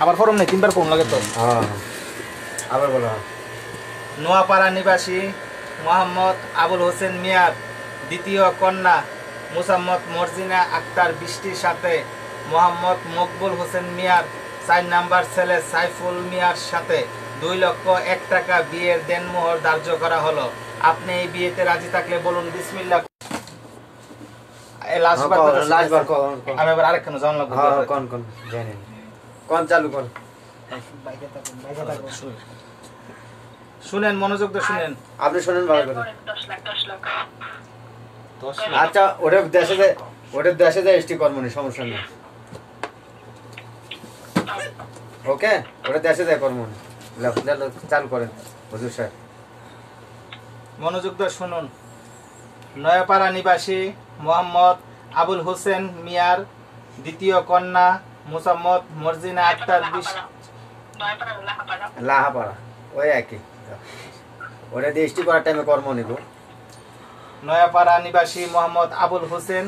আবার ফরম নেই, তিনবার ফোন লাগে তো। আবার বলো। নোয়াপাড়া নিবাসী মোহাম্মদ আবুল হোসেন মিয়ার দ্বিতীয় কন্যা মুসাম্মদ মর্জিনা আক্তার বৃষ্টির সাথে মোহাম্মদ মকবুল হোসেন মিয়ার 4 নাম্বার ছেলে সাইফুল মিয়ার সাথে 2,01,000 টাকা বিয়ের দেনমোহর ধার্য করা হলো। আপনি এই বিয়েতে রাজি থাকলে বলুন বিসমিল্লাহ। আমি এবার আরেকখানে জান লাগবে। কোন জানেন কোন চালু কর। শুনেন, মনোযোগ দিয়ে শুনেন। আপনি শুনেন ভালো করে। 10 লাখ। আচ্ছা ওটা দেশে যায় এসটি কর্মনি সমস্যা নেই। ওকে, ওটা দেশে যায় কর্মনি। চালু করেন হুজুর সাহেব। মনোযোগ দিয়ে শুনুন। নয়াপাড়া নিবাসী মোহাম্মদ আবুল হোসেন মিয়ার দ্বিতীয় কন্যা মুসাম্মদ মর্জিনা আক্তার লাহাপাড়া ওই একই, ওটা দিয়ে এসটি করার টাইমে কর্ম নিব। নয়াপাড়া নিবাসী মোহাম্মদ আবুল হোসেন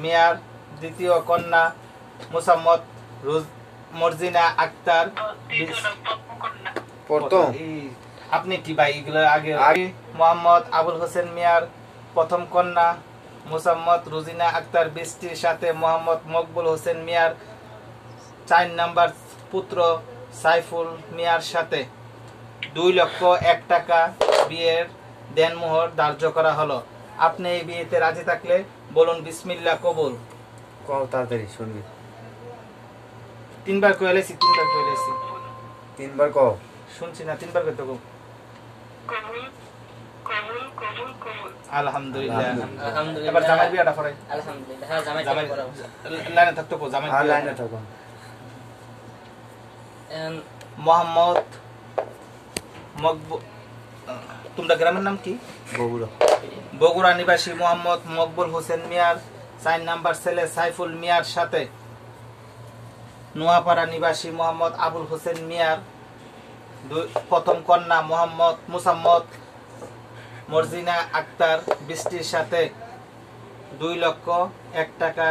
মিয়ার দ্বিতীয় কন্যা মুসাম্মদ মর্জিনা আক্তার আপনি কি ভাই এগুলো আগে মোহাম্মদ আবুল হোসেন মিয়ার প্রথম কন্যা মুসাম্মদ রুজিনা আক্তার বৃষ্টির সাথে মোহাম্মদ মকবুল হোসেন মিয়ার 4 নাম্বার পুত্র সাইফুল মিয়ার সাথে 2,01,000 টাকা বিয়ের দেনমোহর ধার্য করা হলো। আপনি এই বিয়েতে রাজি থাকলে বলুন বিসমিল্লাহ কবুল। কও তাড়াতাড়ি শুনবি। 3বার কইলেছি, 3বার কইলেছি। 3বার কও। শুনছি না, 3বার কইতে কও। আলহামদুলিল্লাহ। এবার জামাই বিয়াটা পড়াই। আলহামদুলিল্লাহ। হ্যাঁ, জামাই পড়াও। লাইনে থাকতো কও, জামাই বিয়া। লাইনে থাকো। মোহাম্মদ মকবুল, তোমরা গ্রামের নাম কি? বগুড়া। বগুড়া নিবাসী মোহাম্মদ মকবুল হোসেন মিয়ার 4 নাম্বার ছেলে সাইফুল মিয়ার সাথে নোয়াপাড়া নিবাসী মোহাম্মদ আবুল হোসেন মিয়ার প্রথম কন্যা মোহাম্মদ মুসাম্মদ মর্জিনা আক্তার বৃষ্টির সাথে 2,01,000 টাকা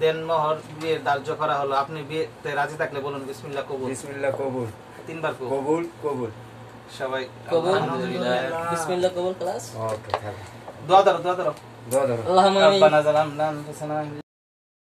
দেনমোহর বিয়ে ধার্য করা হলো। আপনি বিয়েতে রাজি থাকলে বলুন বিসমিল্লাহ কবুল। বিসমিল্লাহ কবুল। 3বার কবুল কবুল। সবাই কবুল। বিসমিল্লাহ কবুল। ক্লাস ওকে, থাকো। দোয়া ধরো। দোয়া ধরো। আল্লাহুম্মা রব্বানা যালামনা আনফুসানা